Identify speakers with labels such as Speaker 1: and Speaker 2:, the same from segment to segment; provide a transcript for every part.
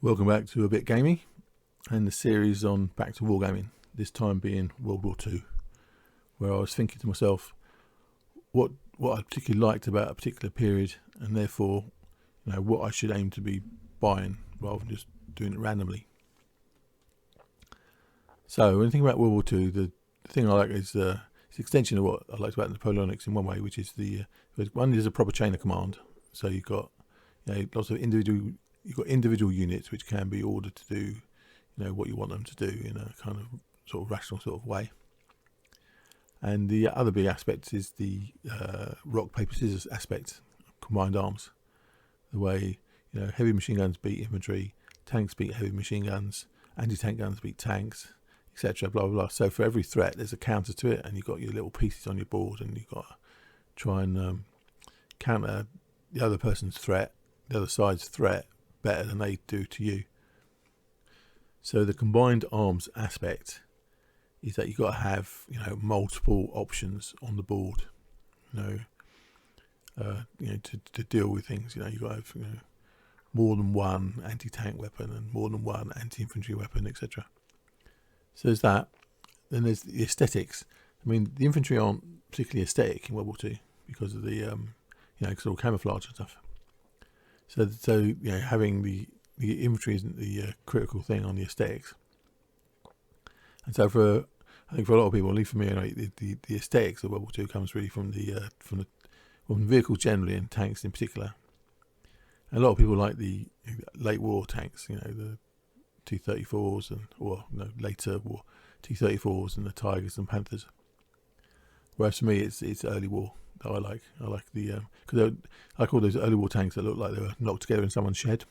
Speaker 1: Welcome back to a bit Gamey and the series on back to wargaming, this time being World War II, where I was thinking to myself what I particularly liked about a particular period, and therefore what I should aim to be buying rather than just doing it randomly. So when you think about World War II, the thing I like is it's an extension of what I liked about Napoleonics in one way, which is one is a proper chain of command. So you've got lots of individual units which can be ordered to do what you want them to do in a kind of sort of rational sort of way. And the other big aspect is the rock paper scissors aspect, combined arms, the way heavy machine guns beat infantry, tanks beat heavy machine guns, anti-tank guns beat tanks, etc. blah blah blah. So for every threat there's a counter to it, and you've got your little pieces on your board, and you've got to try and counter the other person's threat, the other side's threat, better than they do to you. So the combined arms aspect is that you've got to have multiple options on the board, to deal with things. You've got to have more than one anti-tank weapon and more than one anti-infantry weapon, etc. So there's that. Then there's the aesthetics. I mean, the infantry aren't particularly aesthetic in World War II because of the because all camouflage and stuff. So having the infantry isn't the critical thing on the aesthetics. And so I think for a lot of people, at least for me, the aesthetics of World War II comes really from the vehicles generally and tanks in particular. And a lot of people like the late war tanks, the T-34s or later war T-34s and the Tigers and Panthers. Whereas for me, it's early war that I like. I like the because I like all those early war tanks that look like they were knocked together in someone's shed.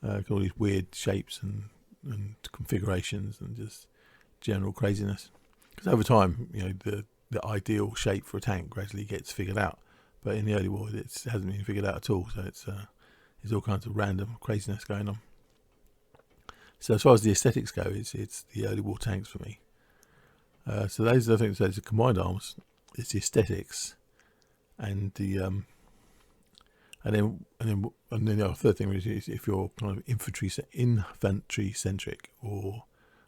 Speaker 1: All these weird shapes and configurations and just general craziness. Because over time, the ideal shape for a tank gradually gets figured out. But in the early war, it hasn't been figured out at all. So it's all kinds of random craziness going on. So as far as the aesthetics go, it's the early war tanks for me. So those are the things. So it's the combined arms, it's the aesthetics, and the and then the third thing is if you're kind of infantry centric or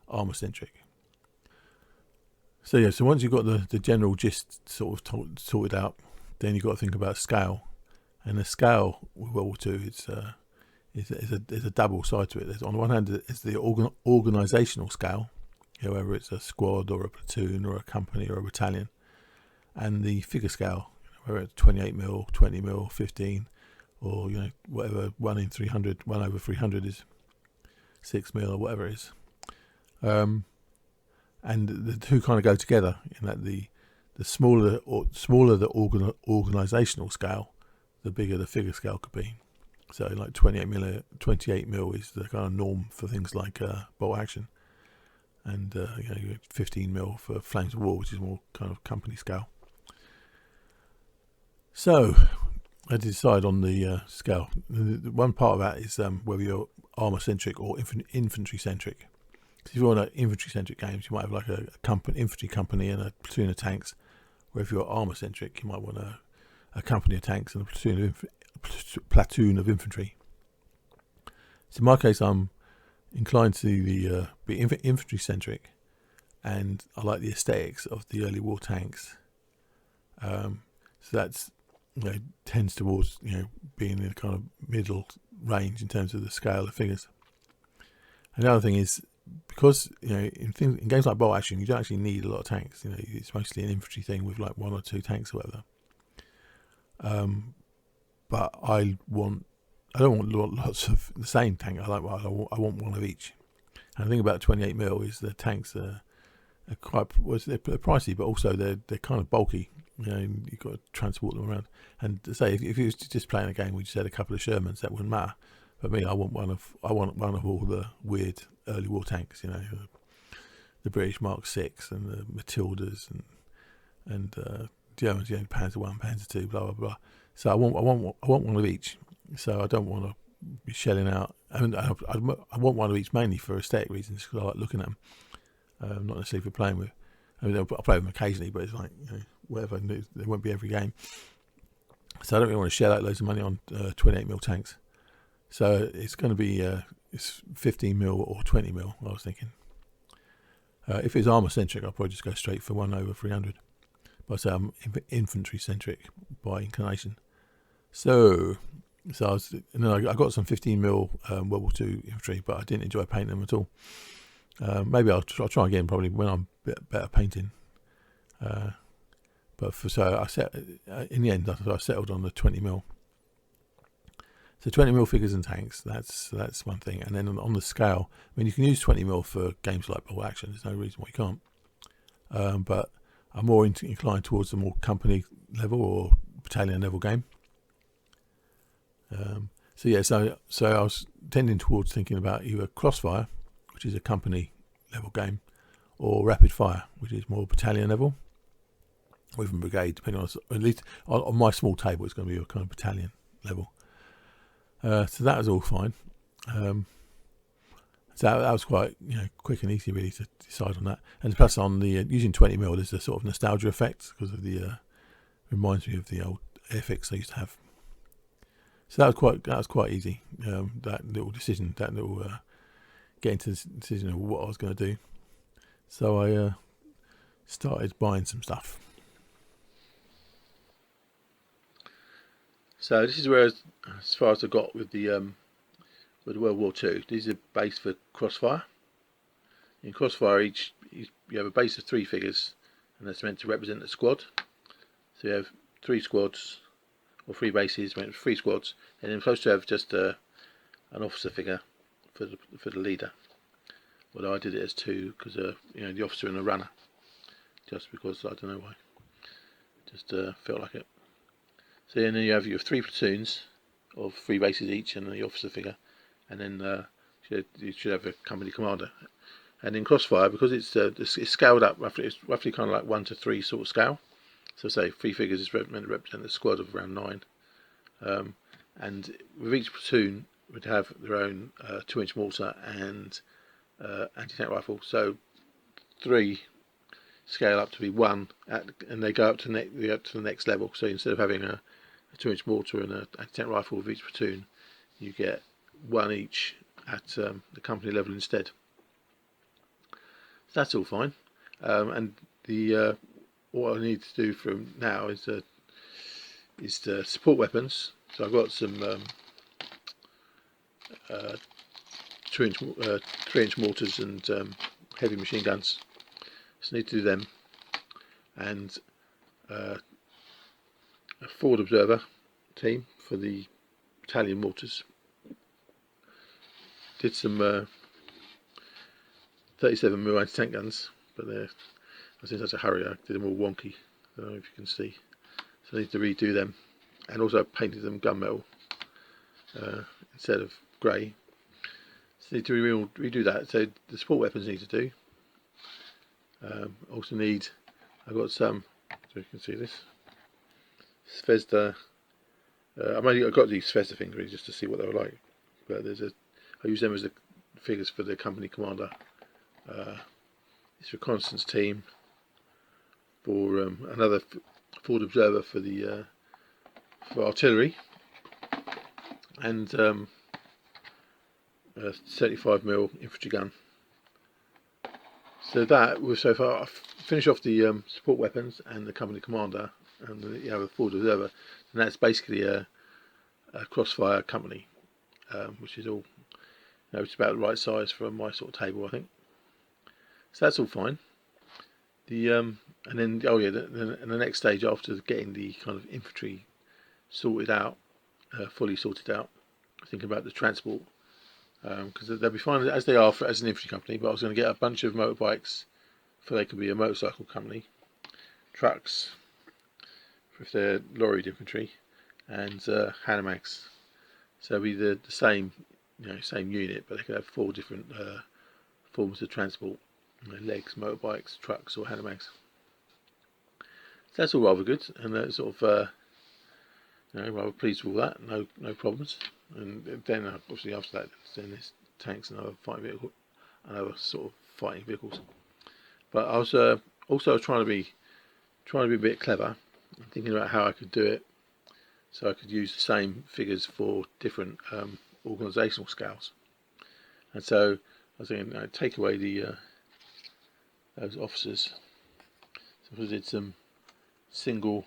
Speaker 1: armor centric. So so once you've got the general gist sort of sorted out, then you've got to think about scale. And the scale with World War II is a double side to it. There's, on the one hand, it's the organisational scale, whether it's a squad or a platoon or a company or a battalion, and the figure scale, whether it's 28mm, 20mm, 15, or whatever 1 in 300, 1 over 300 is 6mm or whatever it is. And the two kind of go together in that the smaller the organisational scale, the bigger the figure scale could be. So like 28mm is the kind of norm for things like bolt action, and 15mm for Flames of War, which is more kind of company scale. So I decide on the scale. The one part of that is whether you're armour centric or infantry centric. So if you're on infantry centric games, you might have like a infantry company and a platoon of tanks. Where if you're armour centric, you might want a company of tanks and a platoon of infantry. So in my case, I'm inclined to be infantry centric, and I like the aesthetics of the early war tanks. So that's tends towards being in a kind of middle range in terms of the scale of figures. And the other thing is, because in games like bolt action, you don't actually need a lot of tanks. It's mostly an infantry thing with like 1 or 2 tanks or whatever. But I don't want lots of the same tank. I want one of each. And the thing about 28mm is the tanks are quite they're pricey, but also they're kind of bulky. You've got to transport them around. And to say, if you was just playing a game we just had a couple of Shermans, that wouldn't matter. But me, I want one of all the weird early war tanks. The British Mark 6 and the Matildas and Germans, Panzer 1, Panzer 2, blah blah blah. So I want one of each. So I don't want to be shelling out. I want one of each mainly for aesthetic reasons, because I like looking at them, not necessarily for playing with. I'll play with them occasionally, but it's like whatever. They won't be every game. So I don't really want to shell out loads of money on 28mm tanks. So it's going to be it's 15mm or 20mm. I was thinking. If it's armour centric, I'll probably just go straight for 1/300. But I say I'm infantry centric by inclination. So and then I got some 15mm World War II infantry, but I didn't enjoy painting them at all. Maybe I'll try again probably when I'm a bit better painting. So I set in the end I settled on the 20mm. So 20mm figures and tanks, that's one thing. And then on the scale, I mean, you can use 20mm for games like Bolt Action. There's no reason why you can't. But I'm more inclined towards the more company level or battalion level game. So I was tending towards thinking about either Crossfire, which is a company level game, or Rapid Fire, which is more battalion level, or even brigade, depending on, at least on my small table, it's going to be a kind of battalion level. So that was all fine. So that was quite quick and easy really to decide on that. And plus on the using 20mm, there's a sort of nostalgia effect because of the reminds me of the old Airfix I used to have. So that was quite easy. That little decision, getting to the decision of what I was going to do. So I started buying some stuff. So this is where, as far as I got with the World War II. These are base for Crossfire. In Crossfire, you have a base of 3 figures, and that's meant to represent the squad. So you have 3 squads, or 3 bases, meant for 3 squads, and then you're supposed to have just an officer figure for the leader. Well, I did it as 2 because the officer and the runner, just because I don't know why, just felt like it. So then you have your 3 platoons of 3 bases each and the officer figure, and then you should have a company commander. And in Crossfire, because it's scaled up roughly, it's roughly kind of like 1 to 3 sort of scale. So say 3 figures is meant to represent a squad of around 9, and with each platoon would have their own 2-inch mortar and anti-tank rifle. So 3 scale up to be 1, and they go up to the next level. So instead of having a 2-inch mortar and an anti-tank rifle with each platoon, you get 1 each at the company level instead. So that's all fine. And the what I need to do from now is the support weapons. So I've got some 3-inch mortars and heavy machine guns. So I need to do them, and a forward observer team for the battalion mortars. Did some 37mm anti-tank guns, but I was in such a hurry I did them all wonky. I don't know if you can see. So I need to redo them, and also painted them gunmetal instead of grey. So I need to redo that. So the support weapons need to do. Also need, I've got some, so you can see this, Svezda. I've got these Svezda things really just to see what they were like, but I use them as the figures for the company commander. This reconnaissance team for another forward observer for artillery, and a 35mm infantry gun. So that was so far. I've finished off the support weapons and the company commander, and the forward observer, and that's basically a Crossfire company, which is all, it's about the right size for my sort of table, I think. So that's all fine. And then the next stage after getting the kind of infantry sorted out, fully sorted out, thinking about the transport, because they'll be fine as they are as an infantry company, but I was going to get a bunch of motorbikes, for they could be a motorcycle company, trucks if they're lorried infantry, and Hanemags. So it'll be the same unit, but they could have 4 different forms of transport: legs, motorbikes, trucks, or Hanemags. So that's all rather good, and sort of rather pleased with all that. No problems. And then obviously after that, then there's tanks and other sort of fighting vehicles. But I was also trying to be a bit clever, thinking about how I could do it, so I could use the same figures for different organisational scales. And so I was thinking, take away the those officers. So I did some single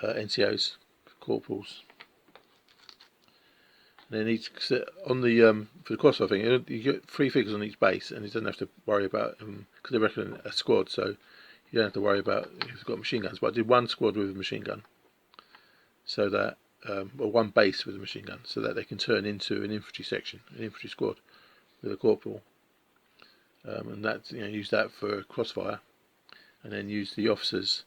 Speaker 1: NCOs, corporals. And then each on the for the crossfire thing, you get 3 figures on each base, and he doesn't have to worry about because they reckon a squad, so you don't have to worry about if you've got machine guns. But I did 1 squad with a machine gun, so that or 1 base with a machine gun, so that they can turn into an infantry section, an infantry squad with a corporal, and that use that for crossfire, and then use the officers.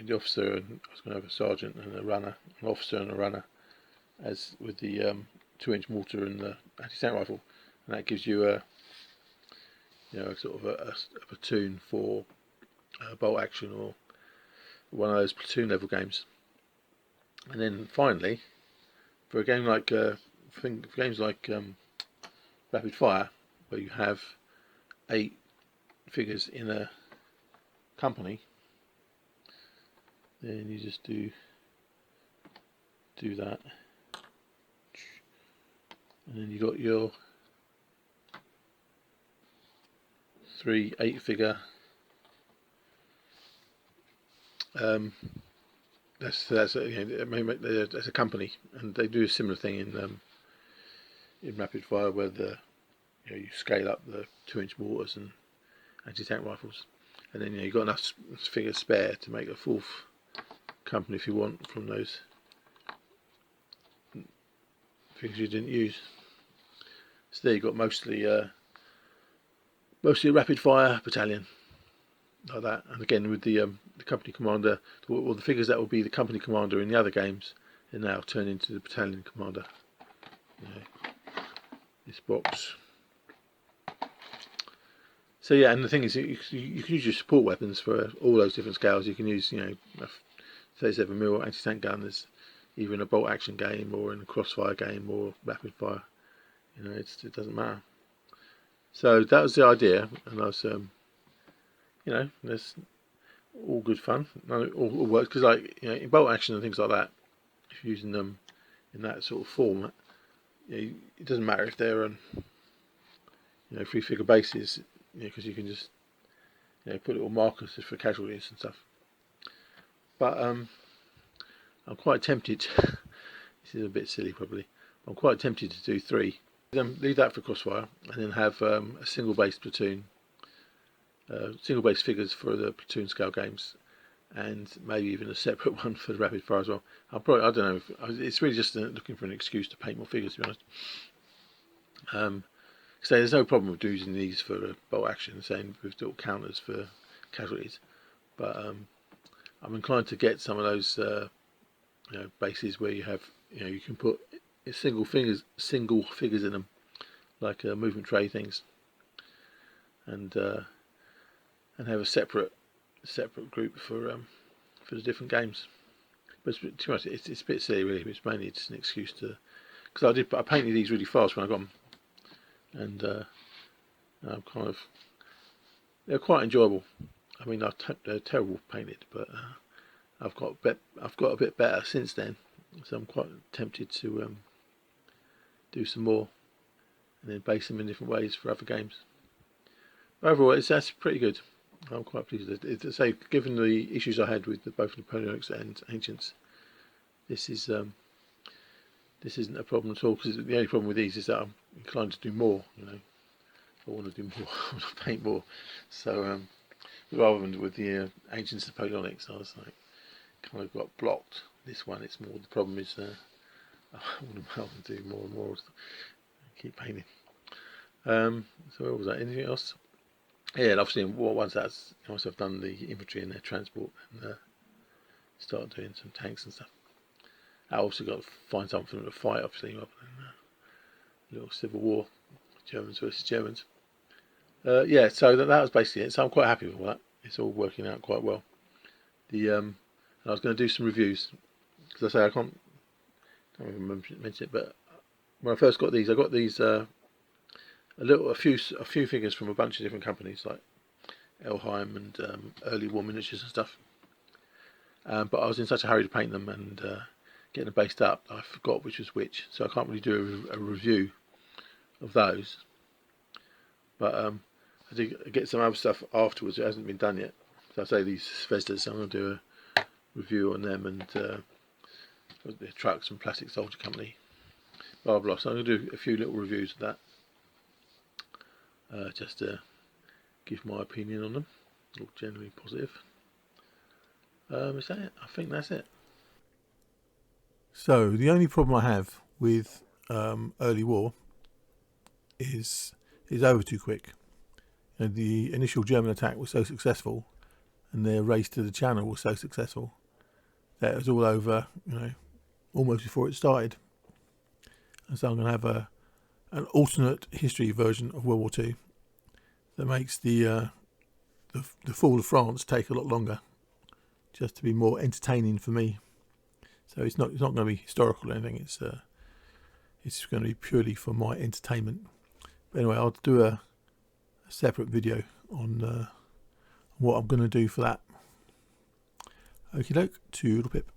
Speaker 1: The officer, and I was going to have a sergeant and a runner, an officer and a runner, as with the 2-inch mortar and the anti-tank rifle, and that gives you a sort of a platoon for bolt action or one of those platoon level games. And then finally, for a game like for games like Rapid Fire, where you have 8 figures in a company, then you just do that, and then you got your 3 8-figure. That's a company, and they do a similar thing in Rapid Fire, where you scale up the 2-inch mortars and anti-tank rifles, and then you've got enough figures spare to make a 4th company if you want from those figures you didn't use. So there you've got mostly a rapid fire battalion like that. And again, with the company commander, or the figures that will be the company commander in the other games, they now turn into the battalion commander. This box. So yeah, and the thing is, you can use your support weapons for all those different scales. You can use a 37mm anti-tank gun as either in a bolt action game or in a crossfire game or rapid fire. It doesn't matter. So that was the idea, and I was there's all good fun. All works, because in bolt action and things like that, if you're using them in that sort of format, it doesn't matter if they're on 3-figure bases, because you can just put little markers for casualties and stuff. But I'm quite tempted. This is a bit silly probably. I'm quite tempted to do 3. Then leave that for crossfire, and then have a single base platoon, single base figures for the platoon scale games, and maybe even a separate one for the rapid fire as well. I don't know. It's really just looking for an excuse to paint more figures, to be honest. So there's no problem with using these for bolt action, saying with little counters for casualties. But I'm inclined to get some of those bases where you have you can put single figures in them, like movement tray things, and have a separate group for the different games. But to be honest, it's a bit silly really. It's mainly just an excuse to, because I painted these really fast when I got them, and I'm they're quite enjoyable. I mean, they're terrible painted, but I've got a bit better since then, so I'm quite tempted to do some more, and then base them in different ways for other games. But overall, that's pretty good. I'm quite pleased with it. To say, given the issues I had with both Napoleonics and Ancients, this isn't a problem at all. Because the only problem with these is that I'm inclined to do more. I want to do more. I want to paint more. So rather than with the Ancients Napoleonics, I was like kind of got blocked. This one, it's more the problem is I want to do more and more. Keep painting. So what was that? Anything else? Yeah, and obviously once I've done the infantry and their transport, and start doing some tanks and stuff. I also got to find something to fight, obviously, rather than a little civil war, Germans versus Germans. Yeah, so that was basically it. So I'm quite happy with all that. It's all working out quite well. And I was going to do some reviews, because I say I can't even mention it, but when I first got these, I got these a few figures from a bunch of different companies like Elheim and Early War Miniatures and stuff. But I was in such a hurry to paint them, and getting based up. I forgot which was which, so I can't really do a review of those. But I did get some other stuff afterwards. It hasn't been done yet. So I say these Zvezdas, so I'm going to do a review on them, and the trucks and Plastic Soldier Company, blah blah. So I'm going to do a few little reviews of that, just to give my opinion on them. All generally positive. Is that it? I think that's it. So the only problem I have with early war is it's over too quick. You know, the initial German attack was so successful, and their race to the Channel was so successful that it was all over, you know, almost before it started. And so I'm going to have an alternate history version of World War II that makes the fall of France take a lot longer, just to be more entertaining for me. So it's not going to be historical or anything. It's going to be purely for my entertainment. But anyway, I'll do a separate video on what I'm going to do for that. Okie doke, toodle pip.